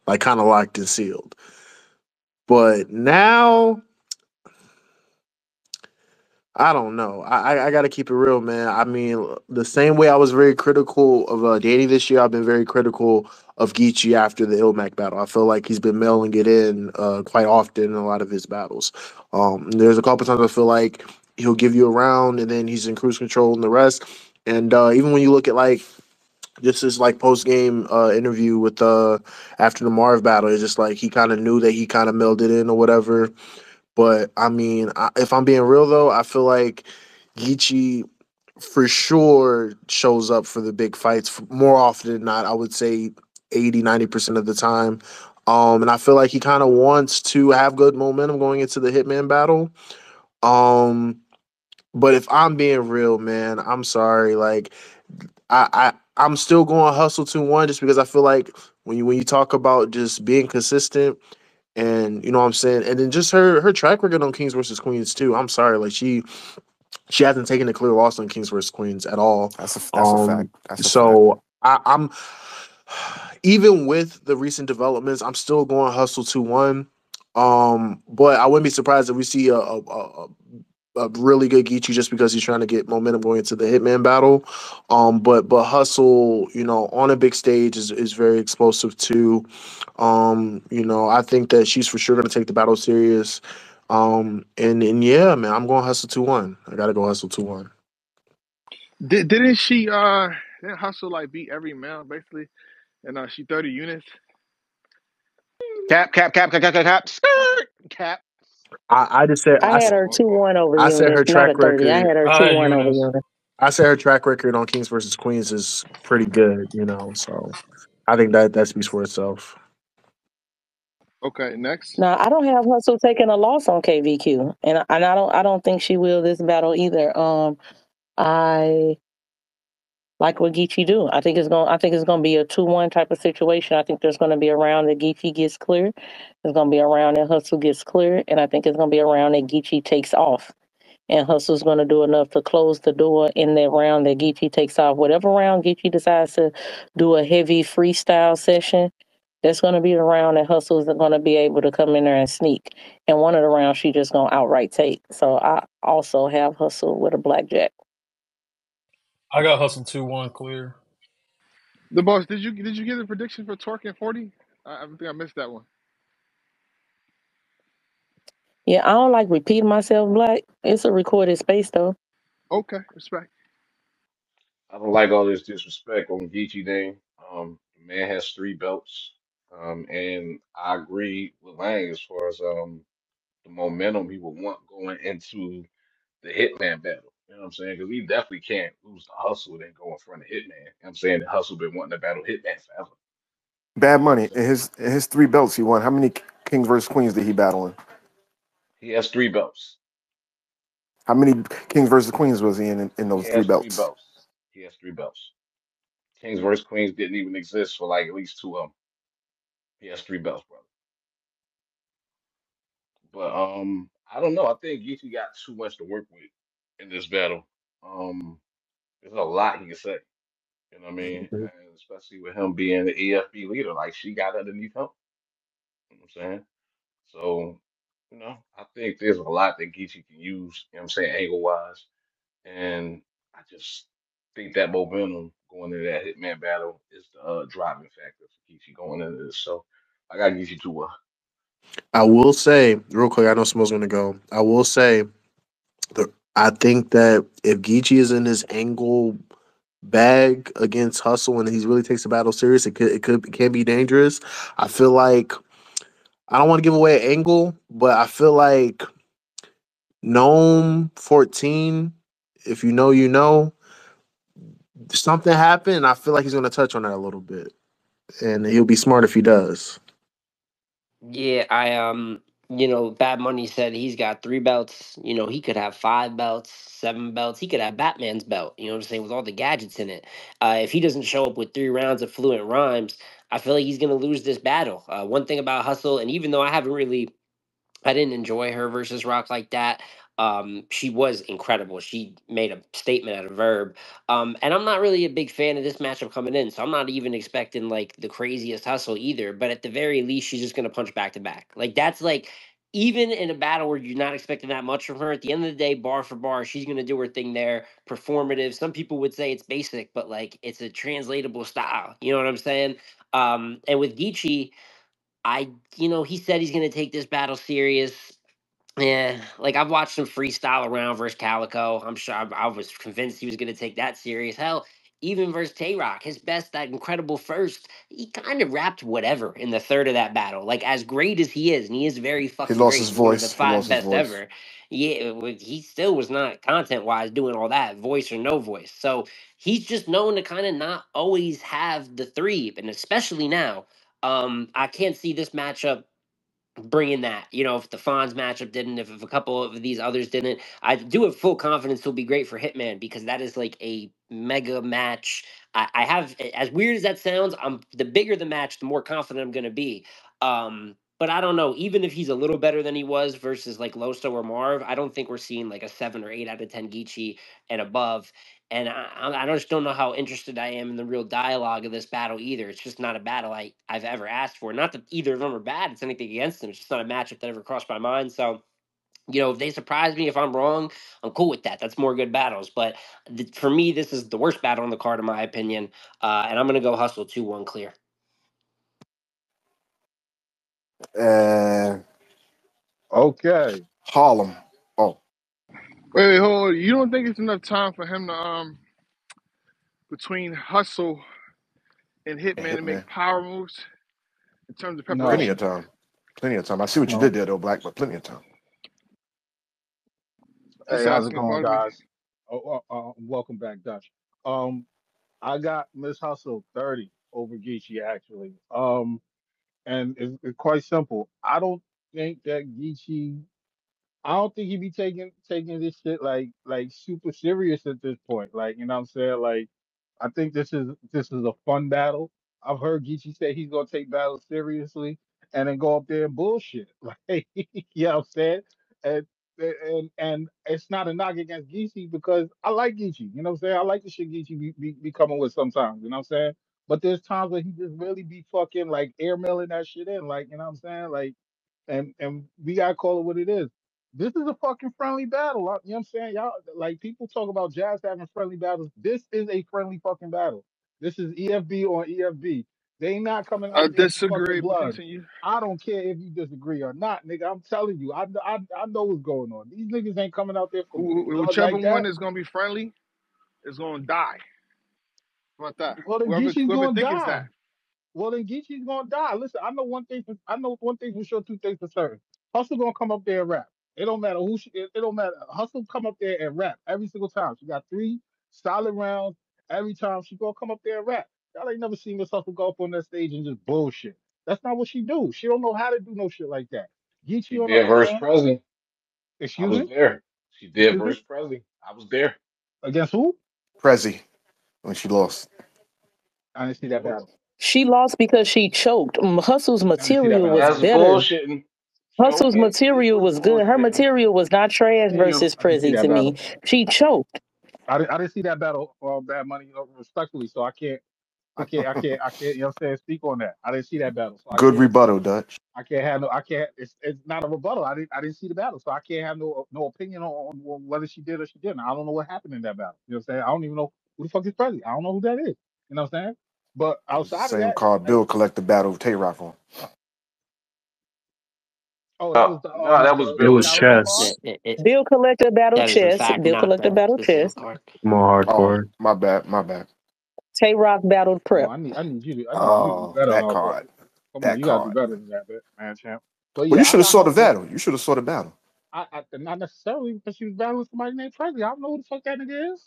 like kind of locked and sealed. But now, I don't know. I got to keep it real, man. I mean, the same way I was very critical of Danny this year, I've been very critical of Geechi after the Ilmac battle. I feel like he's been mailing it in quite often in a lot of his battles. There's a couple times I feel like he'll give you a round and then he's in cruise control and the rest. And even when you look at like just his like post game interview with after the Marv battle, it's just like he kind of knew that he kind of mailed it in or whatever. But I mean, if I'm being real though, I feel like Geechee for sure shows up for the big fights more often than not. I would say 80, 90% of the time. And I feel like he kind of wants to have good momentum going into the Hitman battle. Um, but if I'm being real, man, I'm sorry. Like I'm still going hustle 2-1 just because I feel like when you talk about just being consistent and you know what I'm saying, and then just her track record on Kings versus Queens too. I'm sorry, like she hasn't taken a clear loss on Kings versus Queens at all. That's a fact. That's a fact. So I'm even with the recent developments, I'm still going hustle 2-1. But I wouldn't be surprised if we see a really good Geechee just because he's trying to get momentum going into the Hitman battle. But Hustle, you know, on a big stage is very explosive too. You know, I think that she's for sure gonna take the battle serious. And yeah, man, I'm going Hustle 2-1. I gotta go Hustle 2-1. Didn't she didn't Hustle like beat every male basically, and she 30 units. Cap, cap, cap, cap, cap, cap, cap, skirt, cap. I just said I had her 2-1 over I said Eunice, her not a track 30. I record. had her I had 2-1 over Eunice. Eunice. I said her track record on Kings versus Queens is pretty good, you know. So I think that speaks for itself. Okay, next. Now I don't have Hustle taking a loss on KVQ, and I don't think she will this battle either. I like what Geechee do. I think it's gonna be a 2-1 type of situation. I think there's gonna be a round that Geechee gets clear. There's gonna be a round that Hustle gets clear, and I think it's gonna be a round that Geechee takes off. And Hustle's gonna do enough to close the door in that round that Geechee takes off. Whatever round Geechee decides to do a heavy freestyle session, that's gonna be the round that Hustle's gonna be able to come in there and sneak. And one of the rounds she just gonna outright take. So I also have Hustle with a blackjack. I got Hustle 2-1 clear. The boss, did you get a prediction for Torque and 40? I think I missed that one. Yeah, I don't like repeating myself, Black. It's a recorded space, though. Okay, respect. I don't like all this disrespect on Geechee name. The man has 3 belts. And I agree with Lang as far as the momentum he would want going into the Hitman battle. You know what I'm saying? Because he definitely can't lose the Hustle and go in front of Hitman. You know what I'm saying? The Hustle been wanting to battle Hitman forever. Bad You know what I'm Money. saying? In his 3 belts he won. How many Kings versus Queens did he battle in? He has 3 belts. How many Kings versus Queens was he in He those three has three belts? belts. He has 3 belts. Kings versus Queens didn't even exist for like at least 2 of them. He has 3 belts, brother. But I don't know. I think Geechee got too much to work with in this battle. Um, there's a lot he can say. You know what I mean? And especially with him being the EFB leader, like she got underneath him. You know what I'm saying? So, I think there's a lot that Geechee can use, you know what I'm saying, angle wise. And I just think that momentum going into that Hitman battle is the driving factor for Geechee going into this. So I got Geechee too well. I will say real quick. I know Smo's gonna go. I will say I think that if Geechee is in his angle bag against Hustle and he really takes the battle serious, it can be dangerous. I feel like I don't want to give away an angle, but I feel like Gnome 14. If you know, you know. Something happened. I feel like he's gonna touch on that a little bit, and he'll be smart if he does. Yeah, Bad Money said he's got 3 belts. He could have 5 belts, 7 belts. He could have Batman's belt. You know what I'm saying, with all the gadgets in it. If he doesn't show up with 3 rounds of fluent rhymes, I feel like he's gonna lose this battle. One thing about Hustle, and even though I didn't enjoy her versus Rock like that. She was incredible. She made a statement out of Verb. And I'm not really a big fan of this matchup coming in, so I'm not even expecting like the craziest hustle either. But at the very least, she's just gonna punch back to back. Like that's like even in a battle where you're not expecting that much from her, at the end of the day, bar for bar, she's gonna do her thing there. Performative. Some people would say it's basic, but like it's a translatable style. You know what I'm saying? And with Geechi, he said he's gonna take this battle serious. Yeah, like I've watched him freestyle around versus Calico. I'm sure I was convinced he was going to take that serious. Hell, even versus Tay Rock, his best, that incredible first, he kind of rapped whatever in the third of that battle. Like as great as he is, and he is very He fucking lost great. his He's one of the voice. He five lost his best voice. ever. Yeah, he still was not content wise doing all that, voice or no voice. So he's just known to kind of not always have the three, and especially now. I can't see this matchup bringing that. If the Fonz matchup didn't, if a couple of these others didn't, I do have full confidence he'll be great for Hitman because that is like a mega match. I have, as weird as that sounds, the bigger the match, the more confident I'm going to be. But I don't know. Even if he's a little better than he was versus like Loso or Marv, I don't think we're seeing like a 7 or 8 out of 10 Geechee and above. And I just don't know how interested I am in the real dialogue of this battle either. It's just not a battle I've ever asked for. Not that either of them are bad. It's anything against them. It's just not a matchup that ever crossed my mind. So, if they surprise me, if I'm wrong, I'm cool with that. That's more good battles. But for me, this is the worst battle on the card, in my opinion. And I'm going to go Hustle 2-1 clear. Uh, Okay. Harlem. Oh, Wait, hold on. You don't think it's enough time for him to between hustle and and Hitman to Hitman. make power moves in terms of No, Plenty of preparation? time. Plenty of time. I see what you no. did there, though, Black, but plenty of time. Just Hey, how's it asking going, Bugsy. guys? Welcome back, Dutch. Um, I got Miss Hustle 30 over Geechee actually. And it's quite simple. Think that Geechee I don't think he be taking this shit like super serious at this point. Like, you know what I'm saying? Like, I think this is a fun battle. I've heard Geechee say he's gonna take battles seriously and then go up there and bullshit. Like, you know what I'm saying? And and it's not a knock against Geechee because I like Geechee. You know what I'm saying? I like the shit Geechee be coming with sometimes. You know what I'm saying? But there's times where he just really be fucking like airmailing that shit in. Like, you know what I'm saying? Like, and we gotta call it what it is. This is a fucking friendly battle. You know what I'm saying? Y'all like people talk about Jazz having friendly battles. This is a friendly fucking battle. This is EFB on EFB. They ain't not coming I out there for fucking disagree, but blood. continue. I don't care if you disagree or not, nigga. I'm telling you, I know what's going on. These niggas ain't coming out there for blood Whichever like one that. is gonna be friendly is gonna die. How about that? Well, then Whoever Geechee's whoever gonna think it's die. that. Well, then Geechee's gonna die. Listen, I know one thing for sure, two things for certain. Hustle gonna come up there and rap. It don't matter who she. It don't matter. Hustle come up there and rap every single time. She got 3 solid rounds every time. She gonna come up there and rap. Y'all ain't never seen Miss Hustle go up on that stage and just bullshit. That's not what she do. She don't know how to do no shit like that. She Geechee on the did other verse hand, Presley. I excuse was me, there. She did excuse me, verse Presley. I was there. against who? Prezi, when she lost. I didn't see that battle. She lost because she choked. Hustle's I didn't see that material battle. was That's better. bullshitting. Hustle's Choking is material was good. Her bullshitting. material was not trash Continue. versus I didn't see Prezi that to me. battle. She choked. I didn't see that battle Bad Money, respectfully. So I can't, you know what I'm saying, speak on that. I didn't see that battle. So Good rebuttal, Dutch. I can't have no, I can't, it's not a rebuttal. I didn't see the battle. So I can't have no opinion on whether she did or she didn't. I don't know what happened in that battle. You know what I'm saying? I don't even know who the fuck is Presley. I don't know who that is. You know what I'm saying? But It was the outside of same that, card like, Bill collected battle with Tay Rock on. oh, that No, was the no, that was It the was Billy. Calico chess. card? Bill collected battle That is in chess. fact Bill not collected the battle physical chess. card. More Oh, hardcore. my bad. My bad. Tay Rock battled Oh, Prep. I need you to do Oh, better, that hardcore. card. Come on, That you gotta do card. better than that, man, champ. But Well, you yeah, I should have got saw the Hustle. battle. You should have saw the battle. Not necessarily because she was battling somebody named Presley. I don't know who the fuck that nigga is.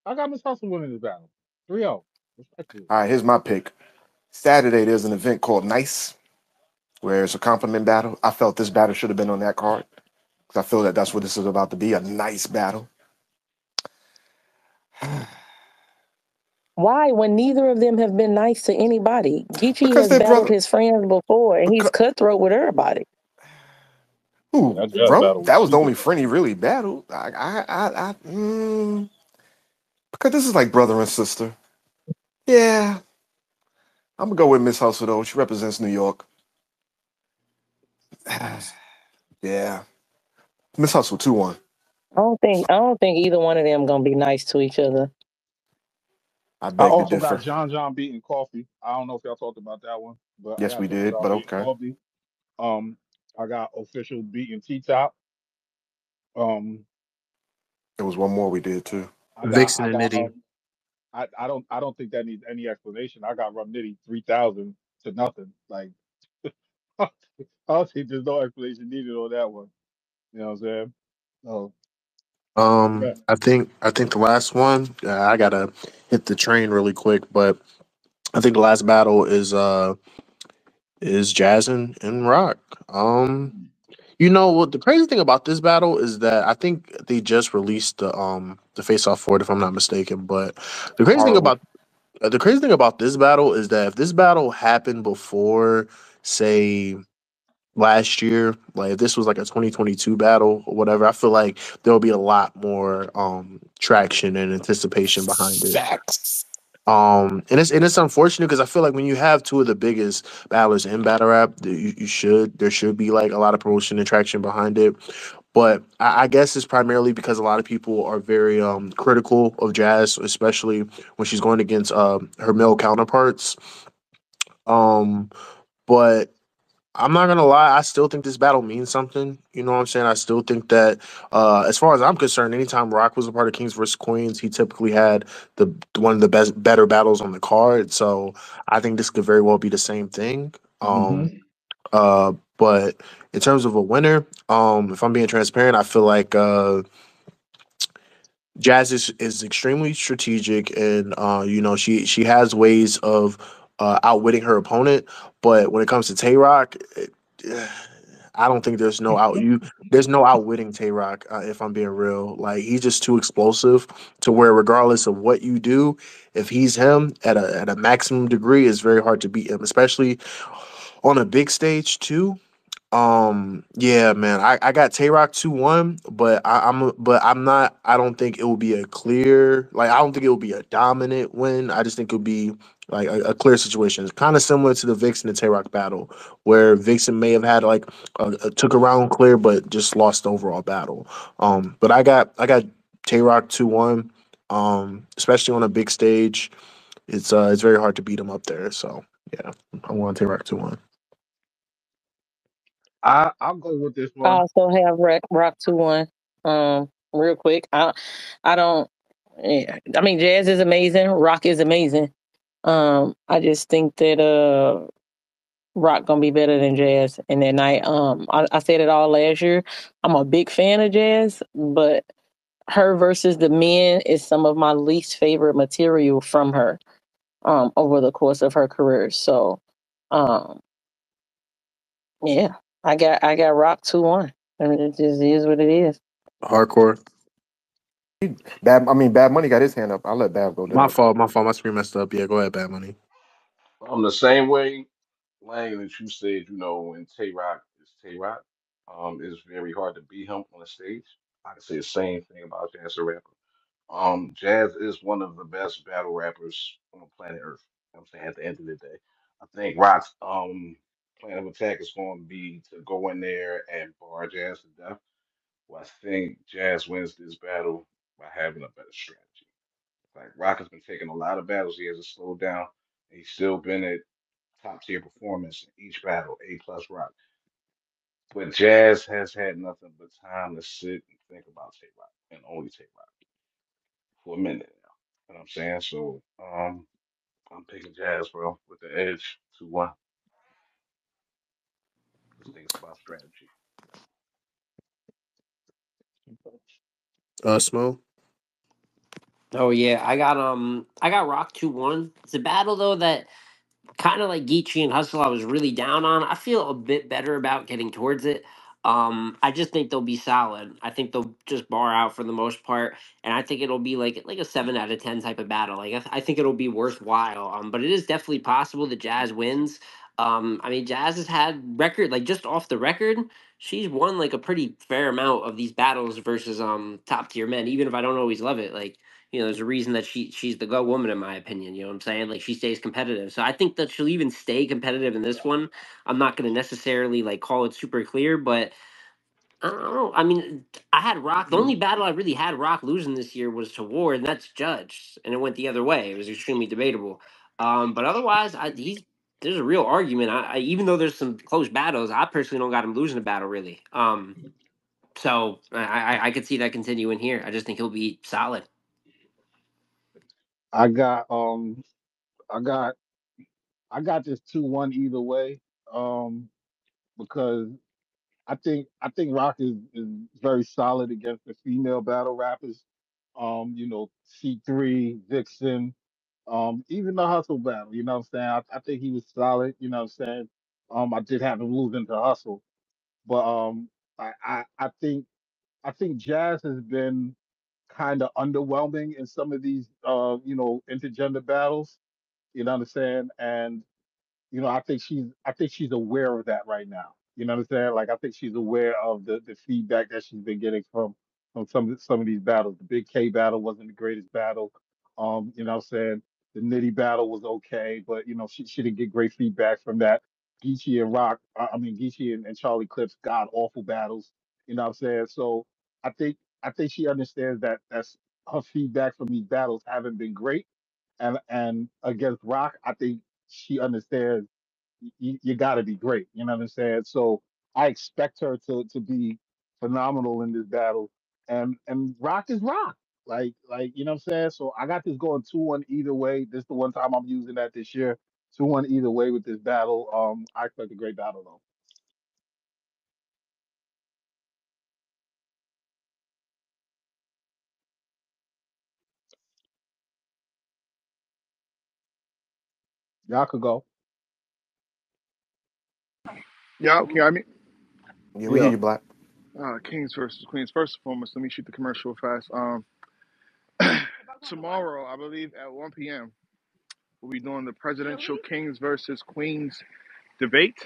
I got Miss Hustle winning this battle. 3-0. Respectfully. All right, here's my pick. Saturday, there's an event called Nice, where it's a compliment battle. I felt this battle should have been on that card because I feel that that's what this is about to be, a nice battle. Why, when neither of them have been nice to anybody? Geechee because has they're battled brother. his friends before, and he's Because, cutthroat with everybody. Yeah, ooh, that jazz bro, battle was that was the super only dope. friend he really battled. Because this is like brother and sister. Yeah, I'm gonna go with Miss Hustle though. She represents New York. Yeah, Miss Hustle 2-1. I don't think either one of them gonna be nice to each other. I I beg to also got differ. John beating Coffee. I don't know if y'all talked about that one, but I Yes, we got did, John but beating okay. Coffee. I got Official beating T Top. Um, There was one more we did too. Vixen I and got Nitty. I don't think that needs any explanation. I got Rum Nitty 3,000 to nothing. Like I don't think there's no explanation needed on that one. You know what I'm saying? Oh, yeah. I think the last one. I gotta hit the train really quick, but I think the last battle is Jazz and Rock. You know what the crazy thing about this battle is that I think they just released the face off for it if I'm not mistaken. But the crazy thing Horrible. about the crazy thing about this battle is that if this battle happened before, say, last year, like if this was like a 2022 battle or whatever, I feel like there'll be a lot more traction and anticipation behind it. Facts. And it's unfortunate because I feel like when you have two of the biggest battlers in battle rap, there should be like a lot of promotion and traction behind it. But I guess it's primarily because a lot of people are very critical of Jazz, especially when she's going against her male counterparts. Um, but I'm not gonna lie, I still think this battle means something. You know what I'm saying? I still think that, as far as I'm concerned, anytime Rock was a part of Kings vs Queens, he typically had the one of the better battles on the card. So I think this could very well be the same thing. Hmm. But in terms of a winner, if I'm being transparent, I feel like Jazz is extremely strategic, and she has ways of outwitting her opponent. But when it comes to Tay Rock, I don't think there's no outwitting Tay Rock, if I'm being real. Like he's just too explosive to where regardless of what you do, if he's him at a maximum degree, it's very hard to beat him, especially on a big stage too. Yeah, man. I got Tay Rock 2-1, but I'm not I don't think it will be a clear, like I don't think it will be a dominant win. I just think it'll be like a clear situation. It's kind of similar to the Vixen and Tay Rock battle, where Vixen may have had like took a round clear but just lost the overall battle. But I got Tay Rock 2-1. Especially on a big stage. It's very hard to beat him up there. So yeah, I want Tay Rock 2-1. I'll go with this I one. also have Rock 2-1. Real quick, I don't. Yeah, I mean, Jazz is amazing. Rock is amazing. I just think that Rock gonna be better than Jazz in that night. I said it all last year. I'm a big fan of Jazz, but her versus the men is some of my least favorite material from her. Over the course of her career. So, um, yeah, I got Rock 2-1. I mean, it just is what it is. Hardcore. Bad Money got his hand up. I'll let Bab go My then. fault. My fault. My screen messed up. Yeah, go ahead, Bad Money. The same way, Lang, that you said, when Tay Rock is Tay Rock, it's very hard to beat him on the stage. I can say the same thing about Chance the Rapper. Jazz is one of the best battle rappers on planet Earth. I'm saying at the end of the day, I think Rock's plan of attack is going to be to go in there and bar Jazz to death. Well, I think Jazz wins this battle by having a better strategy. Like Rock has been taking a lot of battles. He hasn't slowed down. He's still been at top tier performance in each battle, A plus Rock. But Jazz has had nothing but time to sit and think about Tay Rock and only Tay Rock for a minute now. You know what I'm saying? So I'm picking Jazz, bro, with the edge 2-1. Just think it's about strategy. Smo. Oh yeah, I got Rock 2-1. It's a battle though that kind of like Geechee and Hustle I was really down on. I feel a bit better about getting towards it. I just think they'll be solid. I think they'll just bar out for the most part, and I think it'll be like a 7 out of 10 type of battle. Like I think it'll be worthwhile. But it is definitely possible that Jazz wins. I mean, Jazz has had record like just off the record. She's won like a pretty fair amount of these battles versus top tier men. Even if I don't always love it, like there's a reason that she's the go woman in my opinion. You know what I'm saying? Like she stays competitive. So I think that she'll even stay competitive in this one. I'm not going to necessarily like call it super clear, but I don't know. I mean, I had Rock. The only battle I really had Rock losing this year was to Ward, and that's judged, and it went the other way. It was extremely debatable. But otherwise, there's a real argument. Even though there's some close battles, I personally don't got him losing a battle really. So I could see that continuing here. I just think he'll be solid. I got I got I got this 2-1 either way. Because I think Rock is very solid against the female battle rappers. C3, Vixen, even the Hustle battle. You know what I'm saying? I think he was solid. You know what I'm saying? I did have him losing to Hustle, but I think Jazz has been kind of underwhelming in some of these intergender battles. You know what I'm saying? And I think she's aware of that right now. You know what I'm saying? Like I think she's aware of the feedback that she's been getting from some of these battles. The Big K battle wasn't the greatest battle. What I'm saying? The Nitty battle was okay, but she didn't get great feedback from that. Geechi and Rock, I mean Geechi and Charlie Clips, god awful battles. You know what I'm saying? So I think she understands that that's her feedback from these battles haven't been great. And against Rock, I think she understands you got to be great. You know what I'm saying? So I expect her to be phenomenal in this battle. And Rock is Rock. Like you know what I'm saying? So I got this going 2-1 either way. This is the one time I'm using that this year. 2-1 either way with this battle. I expect a great battle though. Y'all could go. Yeah, can you hear me? Yeah, we hear Yeah. you, Black. Kings versus Queens. First and foremost, let me shoot the commercial fast. Tomorrow, I believe at 1 p.m., we'll be doing the presidential Kings versus Queens debate.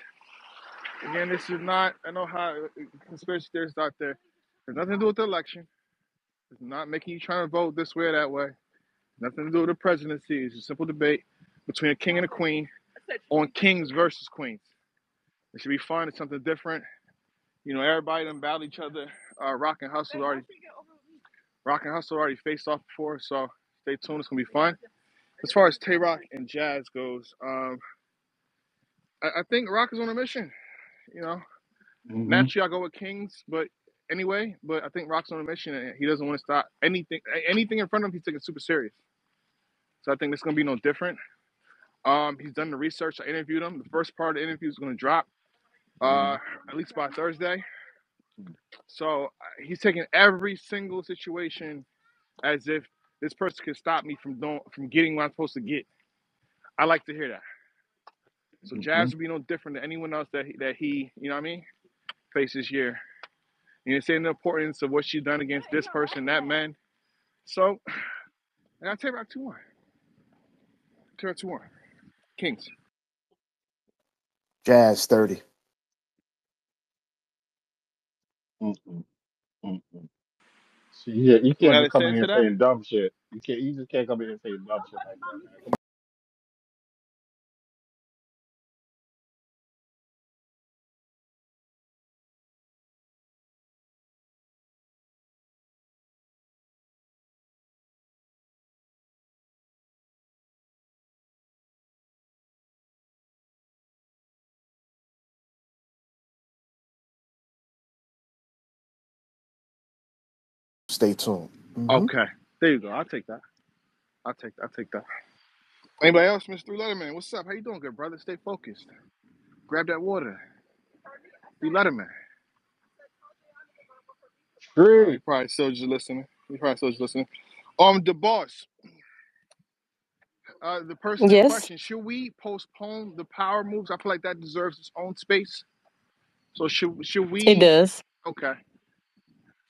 Again, this is not, I know how conspiracy theorists out there, there's nothing to do with the election. It's not making you trying to vote this way or that way. Nothing to do with the presidency. It's a simple debate between a king and a queen on kings versus queens. It should be fun. It's something different. Everybody done battled each other. Rock and Hustle already faced off before, so stay tuned. It's gonna be fun. As far as Tay Rock and Jazz goes, I think Rock is on a mission. You know, Hmm. naturally I go with Kings, but anyway, but I think Rock's on a mission and he doesn't want to stop anything in front of him. He's taking super serious. So I think it's gonna be no different. He's done the research. I interviewed him. The first part of the interview is gonna drop at least by Thursday. So he's taking every single situation as if this person can stop me from getting what I'm supposed to get. I like to hear that. So Hmm. Jazz will be no different than anyone else that he you know what I mean, faced this year. It's saying the importance of what she's done against this person, that man. So I gotta take Rock 2-1. Take Rock 2-1. Kings. Jazz 30. Hmm. Hmm. See, yeah, you You can't wanna just add a come in sense here to that? saying dumb shit. You just can't come in here saying dumb shit like that, man. Come Stay tuned. Hmm. Okay. There you go. I'll take that. I'll take that. Anybody else, Mr. Letterman? What's up? How you doing, good brother? Stay focused. Grab that water. Be Letterman. on. He probably still just listening. The boss. The person in Yes. question. Should we postpone the power moves? I feel like that deserves its own space. So should It we? does. Okay.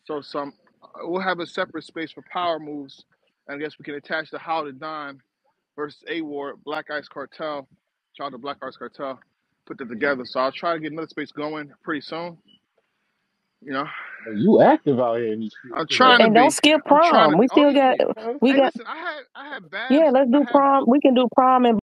So some we'll have a separate space for power moves. And I guess we can attach the How to Don versus A Ward, Black Ice Cartel, Child of Black Ice Cartel, put them together. So I'll try to get another space going pretty soon. You know, But you active out here in these I'm streets trying today. to And don't be. skip I'm trying prom. to be. We Oh still got yeah. Okay. we Hey, got listen. I had yeah, Babs. let's I do had prom. We can do prom and